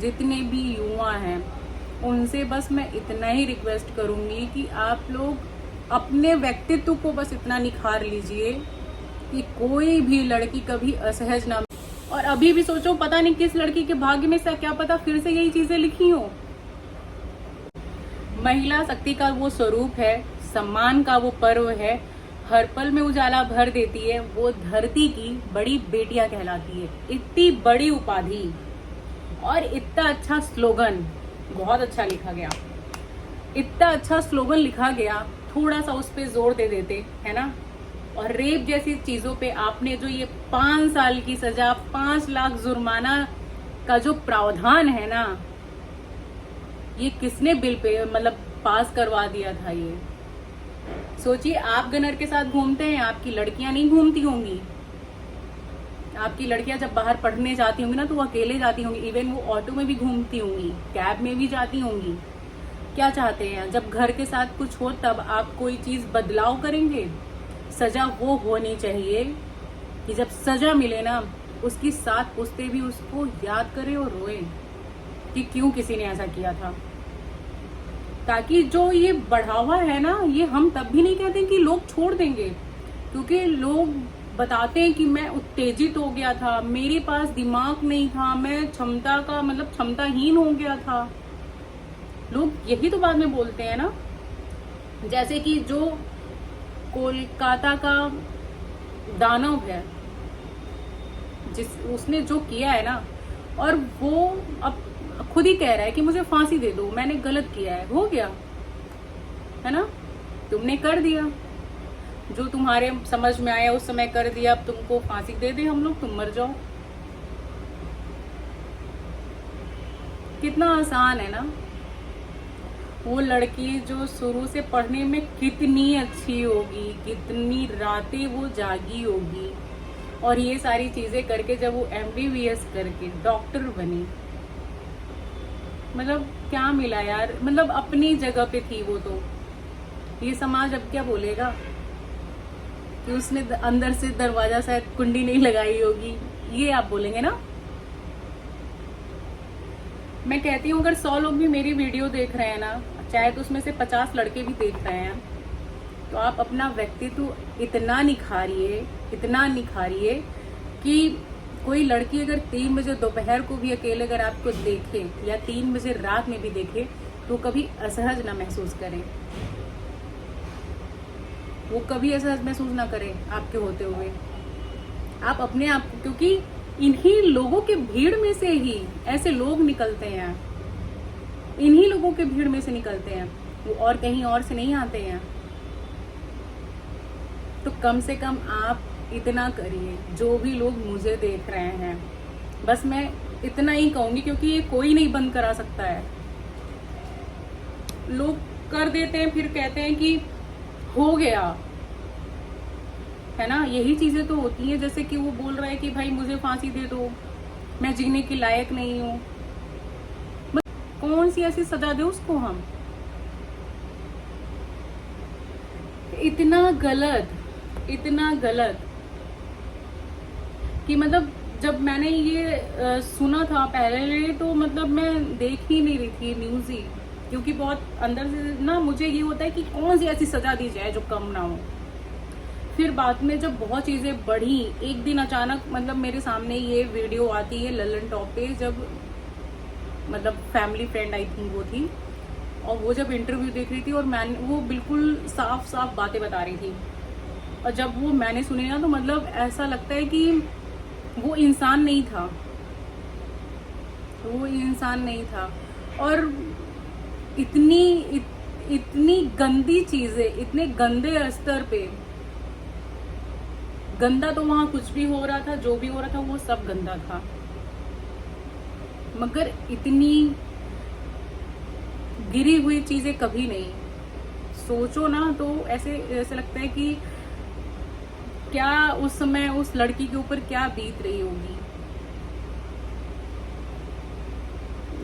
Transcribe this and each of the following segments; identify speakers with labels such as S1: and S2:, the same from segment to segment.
S1: जितने भी युवा हैं उनसे बस मैं इतना ही रिक्वेस्ट करूंगी कि आप लोग अपने व्यक्तित्व को बस इतना निखार लीजिए कि कोई भी लड़की कभी असहज ना। और अभी भी सोचो, पता नहीं किस लड़की के भाग्य में से, क्या पता फिर से यही चीजें लिखी हो। महिला शक्ति का वो स्वरूप है, सम्मान का वो पर्व है, हर पल में उजाला भर देती है, वो धरती की बड़ी बेटियां कहलाती है। इतनी बड़ी उपाधि और इतना अच्छा स्लोगन, बहुत अच्छा लिखा गया, इतना अच्छा स्लोगन लिखा गया, थोड़ा सा उस पे जोर दे देते, है ना। और रेप जैसी चीजों पे आपने जो ये 5 साल की सजा, 5 लाख जुर्माना का जो प्रावधान है ना, ये किसने बिल पे मतलब पास करवा दिया था। ये सोचिए, आप गनर के साथ घूमते हैं, आपकी लड़कियां नहीं घूमती होंगी। आपकी लड़कियां जब बाहर पढ़ने जाती होंगी ना तो वो अकेले जाती होंगी, इवन वो ऑटो में भी घूमती होंगी, कैब में भी जाती होंगी। क्या चाहते हैं, जब घर के साथ कुछ हो तब आप कोई चीज बदलाव करेंगे। सजा वो होनी चाहिए कि जब सजा मिले ना, उसकी 7 पुश्ते भी उसको याद करें और रोए कि क्यों किसी ने ऐसा किया था। ताकि जो ये बढ़ावा है ना, ये हम तब भी नहीं कहते कि लोग छोड़ देंगे, क्योंकि लोग बताते हैं कि मैं उत्तेजित हो गया था, मेरे पास दिमाग नहीं था, मैं क्षमता का मतलब क्षमताहीन हो गया था। लोग यही तो बाद में बोलते हैं ना। जैसे कि जो कोलकाता का दानव है, उसने जो किया है ना, और वो अब खुद ही कह रहा है कि मुझे फांसी दे दो, मैंने गलत किया है, हो गया है ना, तुमने कर दिया जो तुम्हारे समझ में आया उस समय कर दिया, अब तुमको फांसी दे दे हम लोग, तुम मर जाओ। कितना आसान है ना। वो लड़की जो शुरू से पढ़ने में कितनी अच्छी होगी, कितनी रातें वो जागी होगी, और ये सारी चीजें करके जब वो MBBS करके डॉक्टर बनी, मतलब क्या मिला यार। मतलब अपनी जगह पे थी वो तो। ये समाज अब क्या बोलेगा कि उसने अंदर से दरवाजा शायद कुंडी नहीं लगाई होगी, ये आप बोलेंगे ना। मैं कहती हूँ अगर 100 लोग भी मेरी वीडियो देख रहे हैं ना, चाहे तो उसमें से 50 लड़के भी देख रहे हैं, तो आप अपना व्यक्तित्व इतना निखारिए, इतना निखारिए कि कोई लड़की अगर 3 बजे दोपहर को भी अकेले अगर आपको देखे या 3 बजे रात में भी देखे तो कभी असहज ना महसूस करे, वो कभी असहज महसूस ना करे आपके होते हुए। आप अपने आप को, क्योंकि इन्हीं लोगों के भीड़ में से ही ऐसे लोग निकलते हैं, इन्हीं लोगों के भीड़ में से निकलते हैं, वो और कहीं और से नहीं आते हैं। तो कम से कम आप इतना करिए, जो भी लोग मुझे देख रहे हैं, बस मैं इतना ही कहूंगी, क्योंकि ये कोई नहीं बंद करा सकता है। लोग कर देते हैं फिर कहते हैं कि हो गया, है ना। यही चीजें तो होती हैं, जैसे कि वो बोल रहा है कि भाई मुझे फांसी दे दो, मैं जीने के लायक नहीं हूं। कौन सी ऐसी सजा दे उसको हम। इतना गलत, इतना गलत कि मतलब जब मैंने ये सुना था पहले तो मतलब मैं देख ही नहीं रही थी न्यूज ही, क्योंकि बहुत अंदर से ना मुझे ये होता है कि कौन सी ऐसी सजा दी जाए जो कम ना हो। फिर बाद में जब बहुत चीजें बढ़ी, एक दिन अचानक मतलब मेरे सामने ये वीडियो आती है ललन टॉप पे, जब मतलब फैमिली फ्रेंड आई थिंक वो थी, और वो जब इंटरव्यू देख रही थी और वो बिल्कुल साफ साफ बातें बता रही थी, और जब वो मैंने सुनी ना तो मतलब ऐसा लगता है कि वो इंसान नहीं था, वो इंसान नहीं था। और इतनी गंदी चीजें, इतने गंदे स्तर पे, गंदा तो वहां कुछ भी हो रहा था, जो भी हो रहा था वो सब गंदा था, मगर इतनी गिरी हुई चीजें कभी नहीं। सोचो ना तो ऐसे लगता है कि क्या उस समय उस लड़की के ऊपर क्या बीत रही होगी।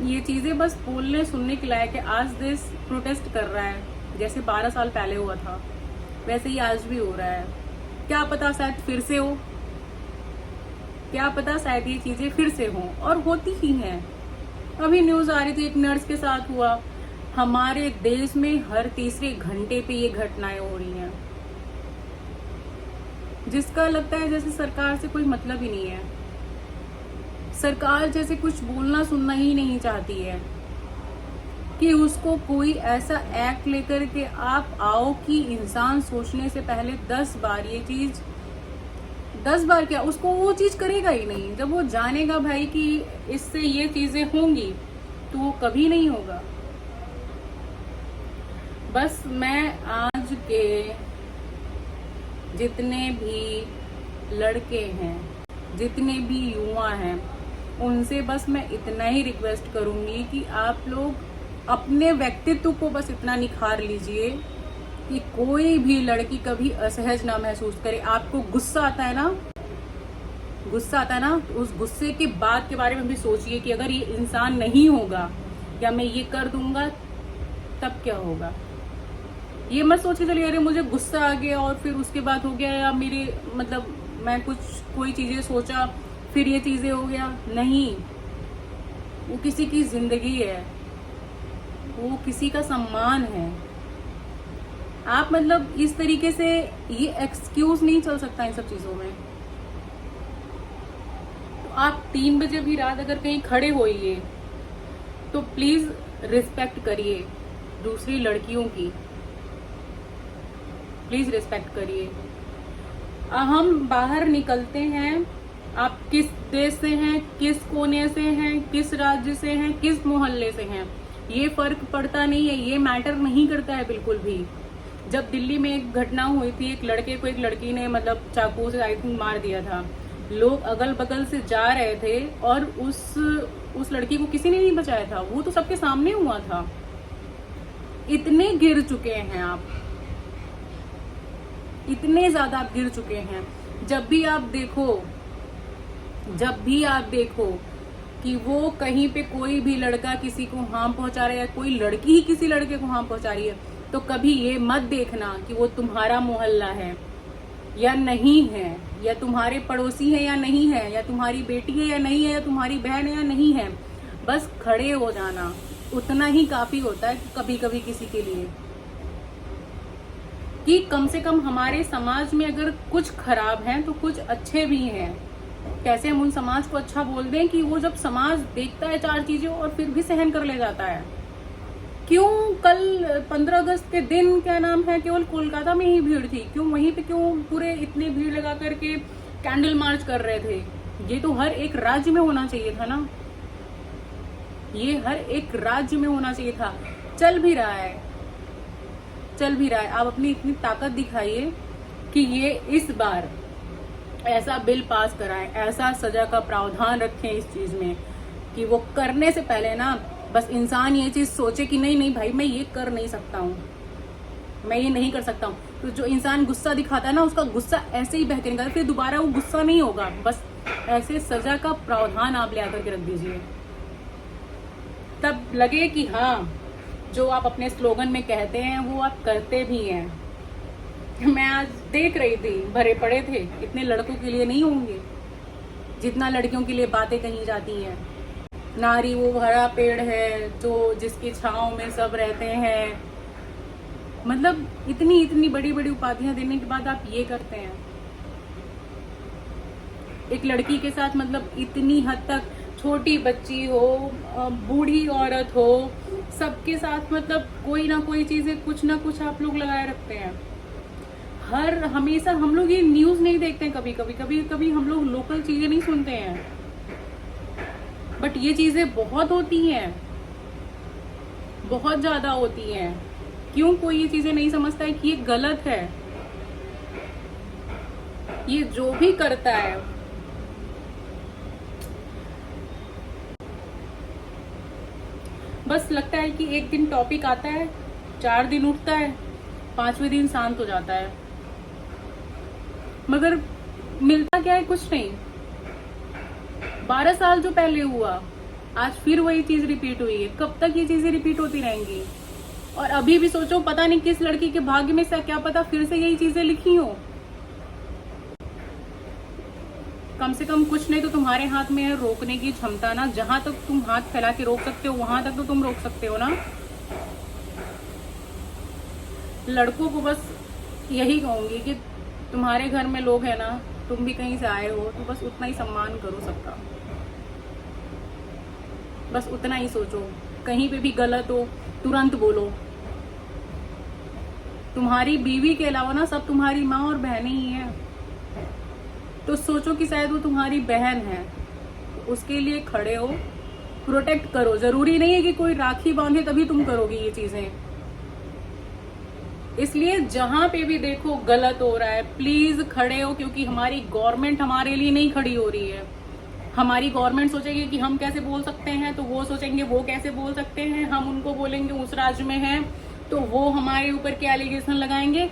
S1: ये चीजें बस बोलने सुनने के लायक है। आज देश प्रोटेस्ट कर रहा है, जैसे 12 साल पहले हुआ था वैसे ही आज भी हो रहा है। क्या पता शायद फिर से हो, क्या पता शायद ये चीजें फिर से हों, और होती ही हैं। अभी न्यूज आ रही थी, एक नर्स के साथ हुआ। हमारे देश में हर तीसरे घंटे पे ये घटनाएं हो रही हैं, जिसका लगता है जैसे सरकार से कोई मतलब ही नहीं है। सरकार जैसे कुछ बोलना सुनना ही नहीं चाहती है कि उसको कोई ऐसा एक्ट लेकर के आप आओ कि इंसान सोचने से पहले 10 बार ये चीज, 10 बार क्या, उसको वो चीज करेगा ही नहीं। जब वो जानेगा भाई कि इससे ये चीजें होंगी तो वो कभी नहीं होगा। बस मैं आज के जितने भी लड़के हैं, जितने भी युवा हैं, उनसे बस मैं इतना ही रिक्वेस्ट करूंगी कि आप लोग अपने व्यक्तित्व को बस इतना निखार लीजिए कि कोई भी लड़की कभी असहज ना महसूस करे। आपको गुस्सा आता है ना, गुस्सा आता है ना, तो उस गुस्से के बाद के बारे में भी सोचिए कि अगर ये इंसान नहीं होगा या मैं ये कर दूंगा तब क्या होगा। ये मत सोच के चलिए अरे मुझे गुस्सा आ गया और फिर उसके बाद हो गया, या मेरे मतलब मैं कोई चीजें सोचा फिर ये चीजें हो गया। नहीं, वो किसी की जिंदगी है, वो किसी का सम्मान है। आप मतलब इस तरीके से ये एक्सक्यूज नहीं चल सकता इन सब चीजों में। तो आप 3 बजे भी रात अगर कहीं खड़े होइए तो प्लीज रिस्पेक्ट करिए दूसरी लड़कियों की, प्लीज रिस्पेक्ट करिए। हम बाहर निकलते हैं, आप किस देश से हैं, किस कोने से हैं, किस राज्य से हैं, किस मोहल्ले से हैं, ये फर्क पड़ता नहीं है, ये मैटर नहीं करता है बिल्कुल भी। जब दिल्ली में एक घटना हुई थी, एक लड़के को एक लड़की ने मतलब चाकू से आई थिंक मार दिया था। लोग अगल बगल से जा रहे थे और उस लड़की को किसी ने नहीं बचाया था, वो तो सबके सामने हुआ था। इतने गिर चुके हैं आप, इतने ज्यादा आप गिर चुके हैं। जब भी आप देखो कि वो कहीं पे कोई भी लड़का किसी को हार्म पहुंचा रहा है या कोई लड़की ही किसी लड़के को हार्म पहुंचा रही है, तो कभी ये मत देखना कि वो तुम्हारा मोहल्ला है या नहीं है, या तुम्हारे पड़ोसी है या नहीं है, या तुम्हारी बेटी है या नहीं है, या तुम्हारी बहन है या नहीं है। बस खड़े हो जाना उतना ही काफी होता है कभी कभी किसी के लिए, कि कम से कम हमारे समाज में अगर कुछ खराब है तो कुछ अच्छे भी हैं। कैसे हम उन समाज को अच्छा बोल दें कि वो जब समाज देखता है 4 चीजें और फिर भी सहन कर ले जाता है। क्यों कल 15 अगस्त के दिन क्या नाम है केवल कोलकाता में ही भीड़ थी, क्यों वहीं पे क्यों पूरे इतने भीड़ लगा करके कैंडल मार्च कर रहे थे? ये तो हर एक राज्य में होना चाहिए था ना, ये हर एक राज्य में होना चाहिए था। चल भी रहा है। आप अपनी इतनी ताकत दिखाइए कि ये इस बार ऐसा बिल पास कराएं, ऐसा सजा का प्रावधान रखें इस चीज में कि वो करने से पहले ना बस इंसान ये चीज सोचे कि नहीं भाई मैं ये कर नहीं सकता हूँ, मैं ये नहीं कर सकता हूँ। तो जो इंसान गुस्सा दिखाता है ना, उसका गुस्सा ऐसे ही बह के निकलता है, फिर दोबारा वो गुस्सा नहीं होगा। बस ऐसे सजा का प्रावधान आप ले आकर के रख दीजिए, तब लगे कि हाँ जो आप अपने स्लोगन में कहते हैं वो आप करते भी हैं। मैं आज देख रही थी, भरे पड़े थे, इतने लड़कों के लिए नहीं होंगे जितना लड़कियों के लिए बातें कही जाती हैं। नारी वो हरा पेड़ है जो जिसकी छांव में सब रहते हैं। मतलब इतनी बड़ी बड़ी उपाधियां देने के बाद आप ये करते हैं एक लड़की के साथ। मतलब इतनी हद तक, छोटी बच्ची हो, बूढ़ी औरत हो, सबके साथ मतलब कोई ना कोई चीजें कुछ ना कुछ आप लोग लगाए रखते हैं। हमेशा हम लोग ये न्यूज नहीं देखते हैं, कभी हम लोग लोकल चीजें नहीं सुनते हैं, बट ये चीजें बहुत होती हैं, बहुत ज्यादा होती हैं। क्यों कोई ये चीजें नहीं समझता है कि ये गलत है? ये जो भी करता है बस लगता है कि एक दिन टॉपिक आता है, 4 दिन उठता है, 5वें दिन शांत हो जाता है, मगर मिलता क्या है? कुछ नहीं। 12 साल जो पहले हुआ, आज फिर वही चीज रिपीट हुई है। कब तक ये चीजें रिपीट होती रहेंगी? और अभी भी सोचो, पता नहीं किस लड़की के भाग्य में से क्या पता फिर से यही चीजें लिखी हो। कम से कम कुछ नहीं तो तुम्हारे हाथ में है रोकने की क्षमता ना। जहां तक तुम हाथ फैला के रोक सकते हो वहां तक तो तुम रोक सकते हो ना। लड़कों को बस यही कहूंगी कि तुम्हारे घर में लोग हैं ना, तुम भी कहीं से आए हो तो बस उतना ही सम्मान करो सबका, बस उतना ही सोचो। कहीं पे भी गलत हो तुरंत बोलो। तुम्हारी बीवी के अलावा ना सब तुम्हारी माँ और बहनें ही हैं, तो सोचो कि शायद वो तुम्हारी बहन है, तो उसके लिए खड़े हो, प्रोटेक्ट करो। जरूरी नहीं है कि कोई राखी बांधे तभी तुम करोगी ये चीजें। इसलिए जहां पे भी देखो गलत हो रहा है प्लीज खड़े हो, क्योंकि हमारी गवर्नमेंट हमारे लिए नहीं खड़ी हो रही है। हमारी गवर्नमेंट सोचेगी कि हम कैसे बोल सकते हैं, तो वो सोचेंगे वो कैसे बोल सकते हैं। हम उनको बोलेंगे उस राज्य में है तो वो हमारे ऊपर क्या एलिगेशन लगाएंगे।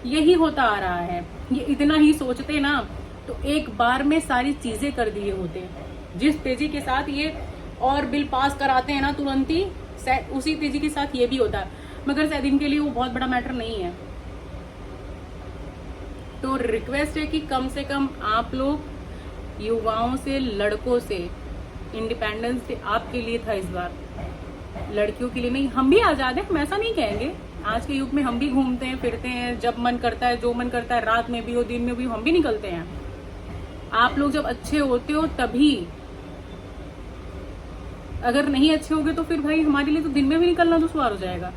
S1: यही होता आ रहा है। ये इतना ही सोचते ना तो एक बार में सारी चीजें कर दिए होते। जिस तेजी के साथ ये और बिल पास कराते हैं ना तुरंत ही, उसी तेजी के साथ ये भी होता है। मगर शायद इनके लिए वो बहुत बड़ा मैटर नहीं है। तो रिक्वेस्ट है कि कम से कम आप लोग युवाओं से, लड़कों से, इंडिपेंडेंस डे आपके लिए था इस बार, लड़कियों के लिए नहीं। हम भी आजाद हैं, हम ऐसा नहीं कहेंगे। आज के युग में हम भी घूमते हैं, फिरते हैं, जब मन करता है, जो मन करता है, रात में भी हो दिन में भी हो, हम भी निकलते हैं। आप लोग जब अच्छे होते हो तभी, अगर नहीं अच्छे होगे तो फिर भाई हमारे लिए तो दिन में भी निकलना दुश्वार हो जाएगा।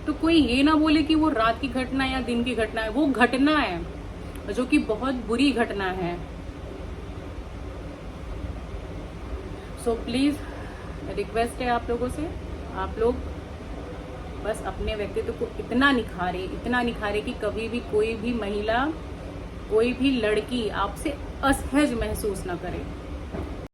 S1: तो कोई ये ना बोले कि वो रात की घटना या दिन की घटना है, वो घटना है जो कि बहुत बुरी घटना है। सो प्लीज रिक्वेस्ट है आप लोगों से, आप लोग बस अपने व्यक्तित्व को इतना निखारे कि कभी भी कोई भी महिला, कोई भी लड़की आपसे असहज महसूस ना करे।